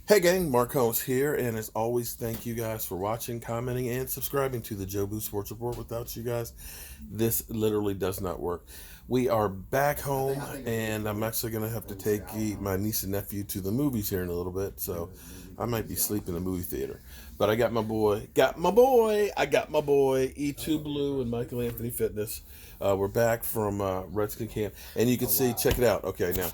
Hey gang, Mark Holmes here, and as always, thank you guys for watching, commenting, and subscribing to the Jobu Sports Report. Without you guys, this literally does not work. We are back home, and I'm actually going to have to take my niece and nephew to the movies here in a little bit, so I might be sleeping in the movie theater. But I got my boy, E2 Blue and Michael Anthony Fitness. We're back from Redskin Camp, and you can see, check it out. Okay, now,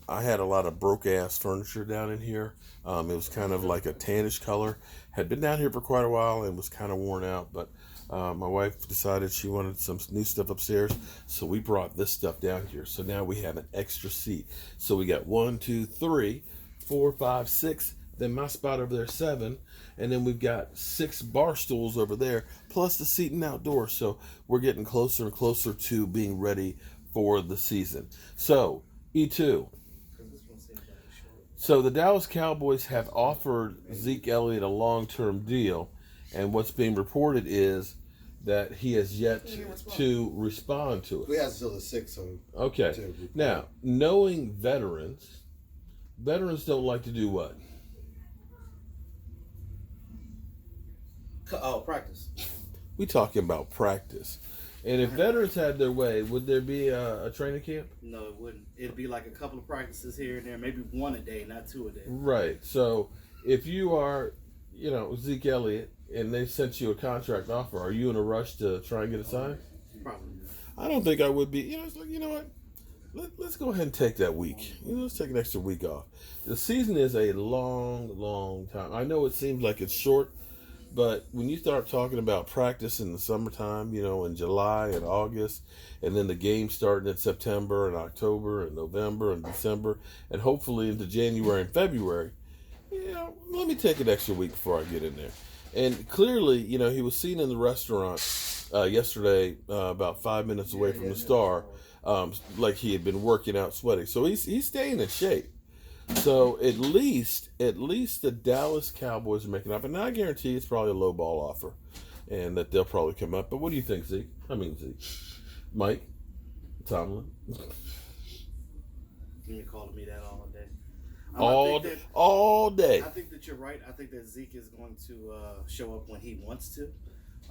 I had a lot of broke ass furniture down in here. It was kind of like a tannish color. Had been down here for quite a while and was kind of worn out, but my wife decided she wanted some new stuff upstairs, so we brought this stuff down here. So now we have an extra seat. So we got 1, 2, 3, 4, 5, 6. Then my spot over there 7, and then we've got 6 bar stools over there, plus the seating outdoors. So we're getting closer and closer to being ready for the season. So E2. So the Dallas Cowboys have offered Zeke Elliott a long-term deal, and what's being reported is that he has yet to respond to it. We have till the 6th. So okay. Now, knowing veterans don't like to do what? Practice. We talking about practice. And if veterans had their way, would there be a training camp? No, it wouldn't. It'd be like a couple of practices here and there, maybe one a day, not 2 a day. Right. So if you are, Zeke Elliott, and they sent you a contract offer, are you in a rush to try and get it signed? Probably. I don't think I would be. It's like, you know what? Let's go ahead and take that week. Let's take an extra week off. The season is a long, long time. I know it seems like it's short, but when you start talking about practice in the summertime, in July and August, and then the games starting in September and October and November and December, and hopefully into January and February, let me take an extra week before I get in there. And clearly, he was seen in the restaurant yesterday about 5 minutes away from the Star, like he had been working out, sweating. So he's staying in shape. So at least the Dallas Cowboys are making up, and I guarantee it's probably a low ball offer, and that they'll probably come up. But what do you think, Zeke? Mike, Tomlin. You call me that all day. All day. I think that you're right. I think that Zeke is going to show up when he wants to.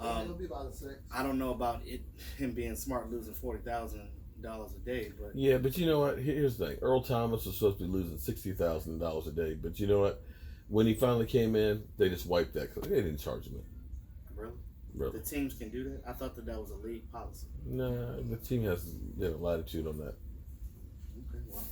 It'll be about the 6th. I don't know about him being smart losing $40,000 a day, but yeah, but you know what? Here's the thing: Earl Thomas was supposed to be losing $60,000 a day, but you know what? When he finally came in, they just wiped that. They didn't charge him. Really? The teams can do that? I thought that was a league policy. No, the team has latitude on that. Okay, well,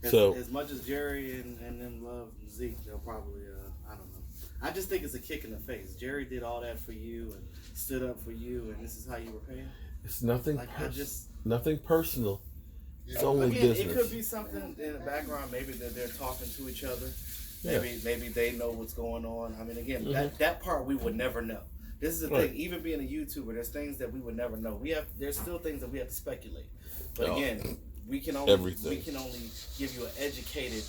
so as much as Jerry and them love Zeke, they'll probably I don't know. I just think it's a kick in the face. Jerry did all that for you and stood up for you, and this is how you were paying. It's nothing. Nothing personal. It's only business. It could be something in the background. Maybe that they're talking to each other. Maybe they know what's going on. I mean, again, that part we would never know. This is the thing. Even being a YouTuber, there's things that we would never know. There's still things that we have to speculate. But again, we can only give you an educated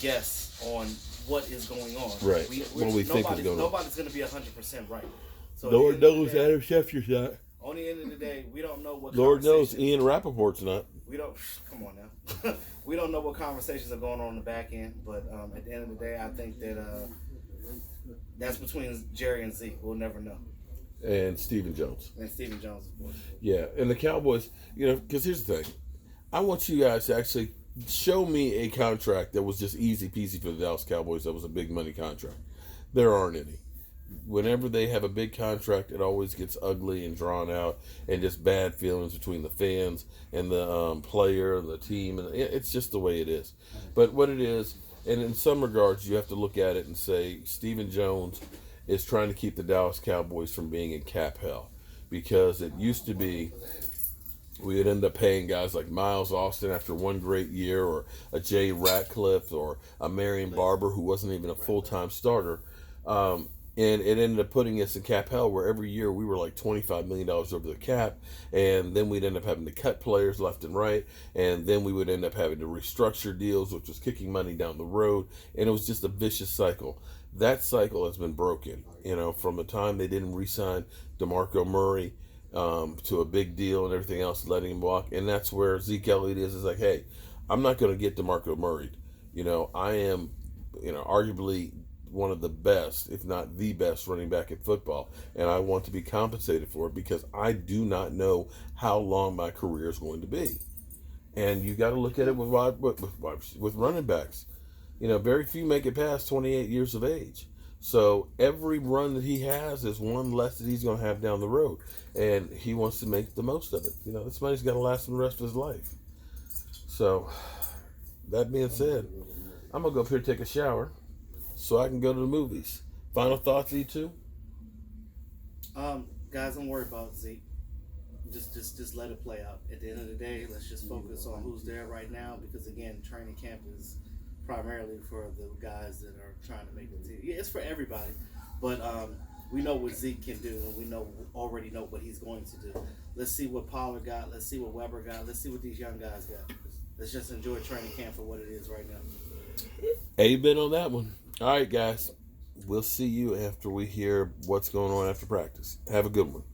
guess on what is going on. Right. What we think is going on. Nobody's going to be 100% right. So Lord knows Adam Schefter's not. On the end of the day, we don't know what. Lord knows Ian Rappaport's not. We don't. Come on now. We don't know what conversations are going on in the back end, but at the end of the day, I think that that's between Jerry and Zeke. We'll never know. And Stephen Jones. Of course. Yeah, and the Cowboys, because here's the thing. I want you guys to actually show me a contract that was just easy peasy for the Dallas Cowboys that was a big money contract. There aren't any. Whenever they have a big contract, it always gets ugly and drawn out, and just bad feelings between the fans and the player and the team, and it's just the way it is. But what it is, and in some regards, you have to look at it and say Stephen Jones is trying to keep the Dallas Cowboys from being in cap hell, because it used to be we would end up paying guys like Miles Austin after one great year, or a Jay Ratcliffe, or a Marion Barber who wasn't even a full-time starter. And it ended up putting us in cap hell, where every year we were like $25 million over the cap, and then we'd end up having to cut players left and right, and then we would end up having to restructure deals, which was kicking money down the road, and it was just a vicious cycle. That cycle has been broken, from the time they didn't re-sign DeMarco Murray to a big deal and everything else, letting him walk, and that's where Zeke Elliott is like, hey, I'm not going to get DeMarco Murray. I am arguably one of the best, if not the best, running back in football, and I want to be compensated for it because I do not know how long my career is going to be. And you got to look at it with running backs. Very few make it past 28 years of age. So every run that he has is one less that he's going to have down the road, and he wants to make the most of it. This money's got to last him the rest of his life. So that being said, I'm gonna go up here and take a shower so I can go to the movies. Final thoughts, E2? Guys, don't worry about Zeke. Just let it play out. At the end of the day, let's just focus on who's there right now, because again, training camp is primarily for the guys that are trying to make the team. Yeah, it's for everybody, but we know what Zeke can do, and we already know what he's going to do. Let's see what Pollard got. Let's see what Weber got. Let's see what these young guys got. Let's just enjoy training camp for what it is right now. Amen on that one. All right, guys. We'll see you after we hear what's going on after practice. Have a good one.